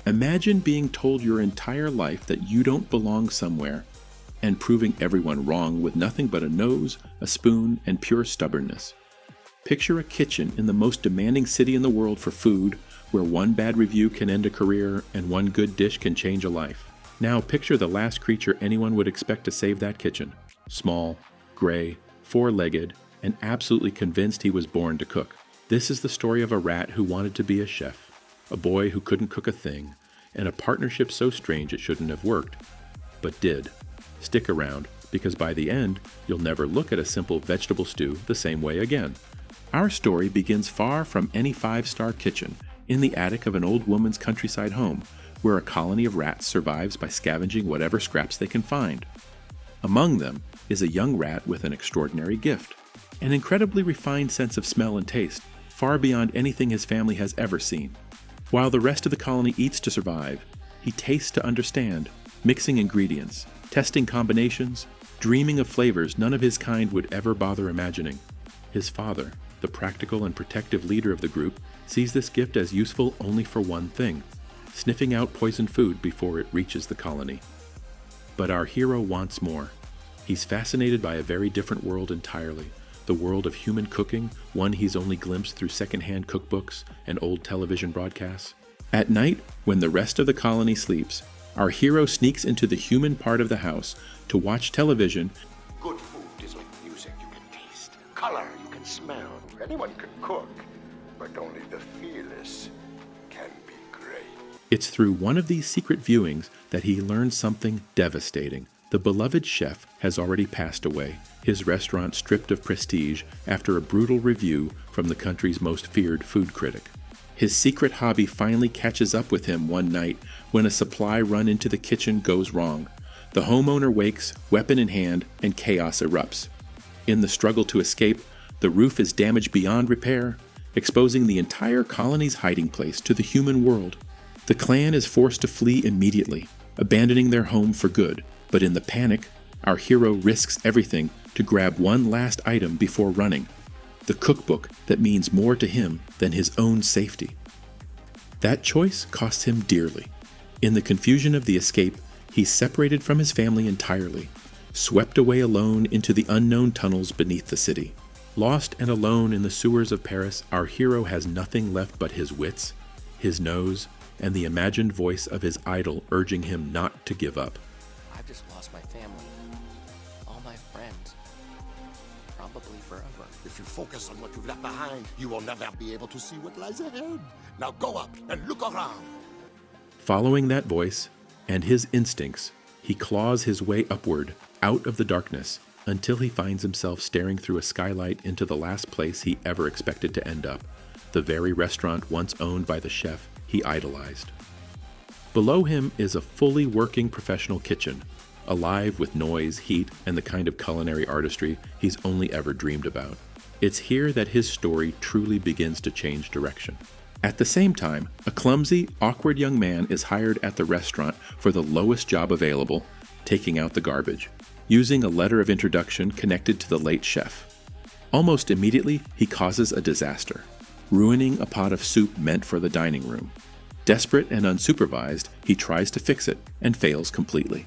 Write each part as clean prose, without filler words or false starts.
Imagine being told your entire life that you don't belong somewhere, and proving everyone wrong with nothing but a nose, a spoon, and pure stubbornness. Picture a kitchen in the most demanding city in the world for food, where one bad review can end a career and one good dish can change a life. Now picture the last creature anyone would expect to save that kitchen. Small, gray, four-legged, and absolutely convinced he was born to cook. This is the story of a rat who wanted to be a chef, a boy who couldn't cook a thing, and a partnership so strange it shouldn't have worked, but did. Stick around, because by the end, you'll never look at a simple vegetable stew the same way again. Our story begins far from any five-star kitchen, in the attic of an old woman's countryside home, where a colony of rats survives by scavenging whatever scraps they can find. Among them is a young rat with an extraordinary gift, an incredibly refined sense of smell and taste, far beyond anything his family has ever seen. While the rest of the colony eats to survive, he tastes to understand, mixing ingredients, testing combinations, dreaming of flavors none of his kind would ever bother imagining. His father, the practical and protective leader of the group, sees this gift as useful only for one thing: sniffing out poisoned food before it reaches the colony. But our hero wants more. He's fascinated by a very different world entirely, the world of human cooking, one he's only glimpsed through secondhand cookbooks and old television broadcasts. At night, when the rest of the colony sleeps, our hero sneaks into the human part of the house to watch television. Good food is like music you can taste, color you can smell. Anyone can cook, but only the fearless can be great. It's through one of these secret viewings that he learns something devastating. The beloved chef has already passed away, his restaurant stripped of prestige after a brutal review from the country's most feared food critic. His secret hobby finally catches up with him one night when a supply run into the kitchen goes wrong. The homeowner wakes, weapon in hand, and chaos erupts. In the struggle to escape, the roof is damaged beyond repair, exposing the entire colony's hiding place to the human world. The clan is forced to flee immediately, abandoning their home for good. But in the panic, our hero risks everything to grab one last item before running: the cookbook that means more to him than his own safety. That choice costs him dearly. In the confusion of the escape, he's separated from his family entirely, swept away alone into the unknown tunnels beneath the city. Lost and alone in the sewers of Paris, our hero has nothing left but his wits, his nose, and the imagined voice of his idol urging him not to give up. I've just lost my family, all my friends, probably forever. If you focus on what you've left behind, you will never be able to see what lies ahead. Now go up and look around. Following that voice and his instincts, he claws his way upward, out of the darkness, until he finds himself staring through a skylight into the last place he ever expected to end up, the very restaurant once owned by the chef he idolized. Below him is a fully working professional kitchen, alive with noise, heat, and the kind of culinary artistry he's only ever dreamed about. It's here that his story truly begins to change direction. At the same time, a clumsy, awkward young man is hired at the restaurant for the lowest job available, taking out the garbage, using a letter of introduction connected to the late chef. Almost immediately, he causes a disaster, ruining a pot of soup meant for the dining room. Desperate and unsupervised, he tries to fix it and fails completely.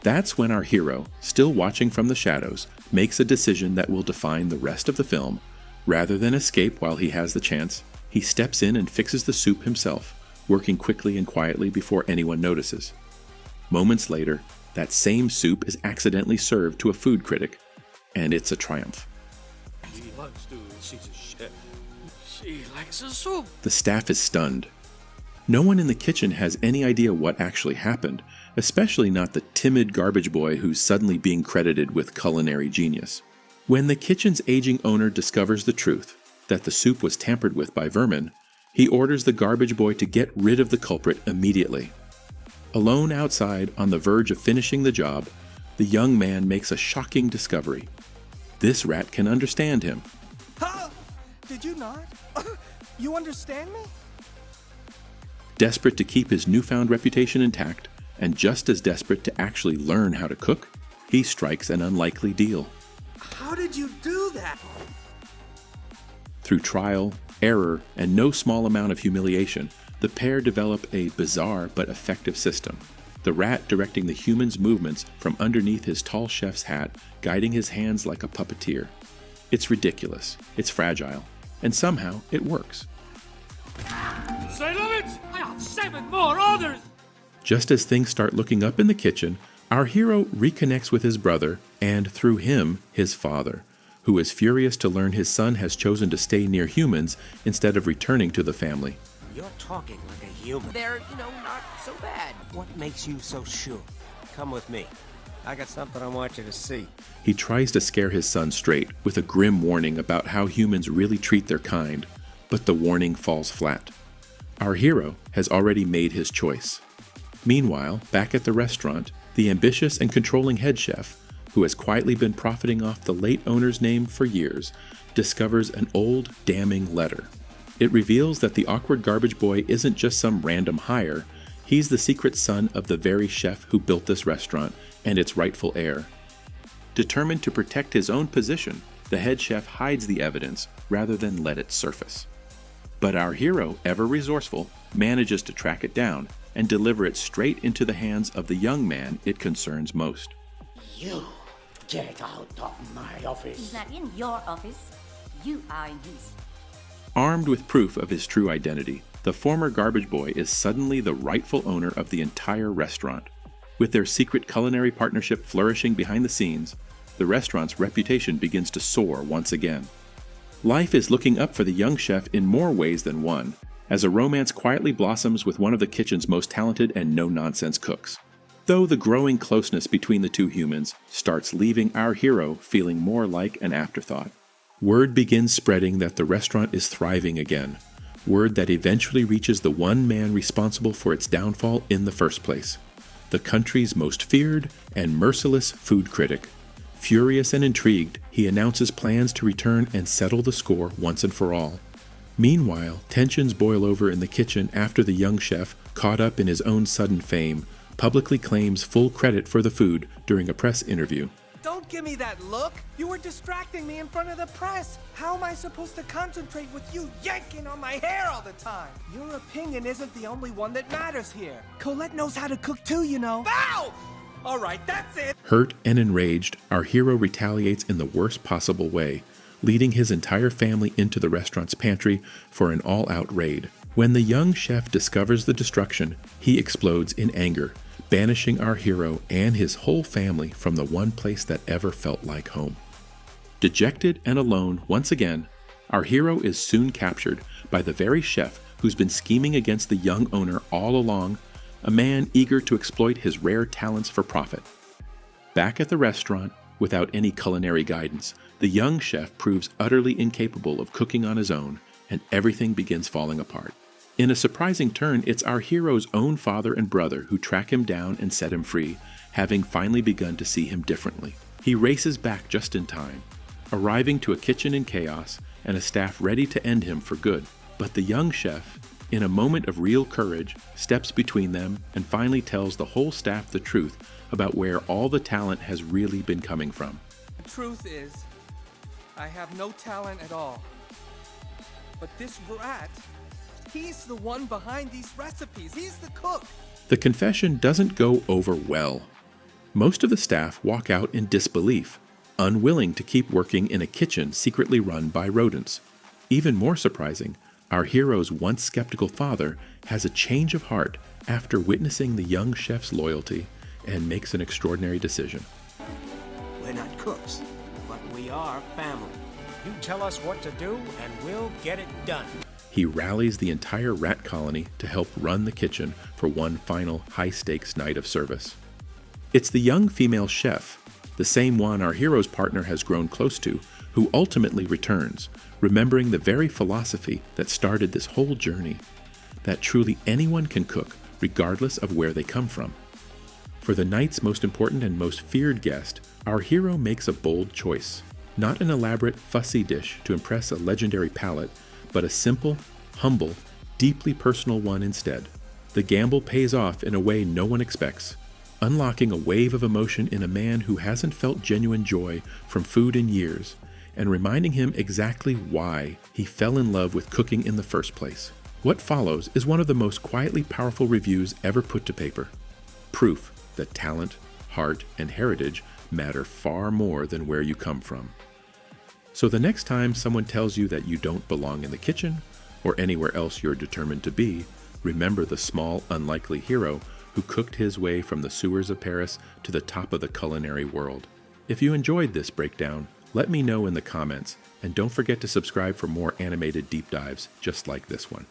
That's when our hero, still watching from the shadows, makes a decision that will define the rest of the film. Rather than escape while he has the chance, he steps in and fixes the soup himself, working quickly and quietly before anyone notices. Moments later, that same soup is accidentally served to a food critic, and it's a triumph. She wants to. She's a chef. She likes the soup. The staff is stunned. No one in the kitchen has any idea what actually happened, especially not the timid garbage boy who's suddenly being credited with culinary genius. When the kitchen's aging owner discovers the truth, that the soup was tampered with by vermin, he orders the garbage boy to get rid of the culprit immediately. Alone outside, on the verge of finishing the job, the young man makes a shocking discovery. This rat can understand him. Huh? Did you not? You understand me? Desperate to keep his newfound reputation intact, and just as desperate to actually learn how to cook, he strikes an unlikely deal. How did you do that? Through trial, error, and no small amount of humiliation, the pair develop a bizarre but effective system. The rat directing the human's movements from underneath his tall chef's hat, guiding his hands like a puppeteer. It's ridiculous, it's fragile, and somehow it works. Say limits! I have 7 more orders! Just as things start looking up in the kitchen, our hero reconnects with his brother, and through him, his father, who is furious to learn his son has chosen to stay near humans instead of returning to the family. You're talking like a human. They're, not so bad. What makes you so sure? Come with me. I got something I want you to see. He tries to scare his son straight with a grim warning about how humans really treat their kind, but the warning falls flat. Our hero has already made his choice. Meanwhile, back at the restaurant, the ambitious and controlling head chef, who has quietly been profiting off the late owner's name for years, discovers an old, damning letter. It reveals that the awkward garbage boy isn't just some random hire, he's the secret son of the very chef who built this restaurant and its rightful heir. Determined to protect his own position, the head chef hides the evidence rather than let it surface. But our hero, ever resourceful, manages to track it down and deliver it straight into the hands of the young man it concerns most. You get out of my office. He's not in your office. You are in his. Armed with proof of his true identity, the former garbage boy is suddenly the rightful owner of the entire restaurant. With their secret culinary partnership flourishing behind the scenes, the restaurant's reputation begins to soar once again. Life is looking up for the young chef in more ways than one, as a romance quietly blossoms with one of the kitchen's most talented and no-nonsense cooks. Though the growing closeness between the two humans starts leaving our hero feeling more like an afterthought. Word begins spreading that the restaurant is thriving again. Word that eventually reaches the one man responsible for its downfall in the first place. The country's most feared and merciless food critic. Furious and intrigued, he announces plans to return and settle the score once and for all. Meanwhile, tensions boil over in the kitchen after the young chef, caught up in his own sudden fame, publicly claims full credit for the food during a press interview. Don't give me that look! You were distracting me in front of the press! How am I supposed to concentrate with you yanking on my hair all the time? Your opinion isn't the only one that matters here. Colette knows how to cook too, you know. Ow! Alright, that's it! Hurt and enraged, our hero retaliates in the worst possible way, leading his entire family into the restaurant's pantry for an all-out raid. When the young chef discovers the destruction, he explodes in anger, banishing our hero and his whole family from the one place that ever felt like home. Dejected and alone once again, our hero is soon captured by the very chef who's been scheming against the young owner all along, a man eager to exploit his rare talents for profit. Back at the restaurant, without any culinary guidance, the young chef proves utterly incapable of cooking on his own, and everything begins falling apart. In a surprising turn, it's our hero's own father and brother who track him down and set him free, having finally begun to see him differently. He races back just in time, arriving to a kitchen in chaos and a staff ready to end him for good. But the young chef, in a moment of real courage, steps between them and finally tells the whole staff the truth about where all the talent has really been coming from. The truth is, I have no talent at all. But this rat, he's the one behind these recipes. He's the cook. The confession doesn't go over well. Most of the staff walk out in disbelief, unwilling to keep working in a kitchen secretly run by rodents. Even more surprising, our hero's once skeptical father has a change of heart after witnessing the young chef's loyalty and makes an extraordinary decision. We're not cooks, but we are family. You tell us what to do, and we'll get it done. He rallies the entire rat colony to help run the kitchen for one final high-stakes night of service. It's the young female chef, the same one our hero's partner has grown close to, who ultimately returns, remembering the very philosophy that started this whole journey, that truly anyone can cook, regardless of where they come from. For the night's most important and most feared guest, our hero makes a bold choice. Not an elaborate, fussy dish to impress a legendary palate, but a simple, humble, deeply personal one instead. The gamble pays off in a way no one expects, unlocking a wave of emotion in a man who hasn't felt genuine joy from food in years, and reminding him exactly why he fell in love with cooking in the first place. What follows is one of the most quietly powerful reviews ever put to paper. Proof that talent, heart, and heritage matter far more than where you come from. So the next time someone tells you that you don't belong in the kitchen, or anywhere else you're determined to be, remember the small, unlikely hero who cooked his way from the sewers of Paris to the top of the culinary world. If you enjoyed this breakdown, let me know in the comments, and don't forget to subscribe for more animated deep dives just like this one.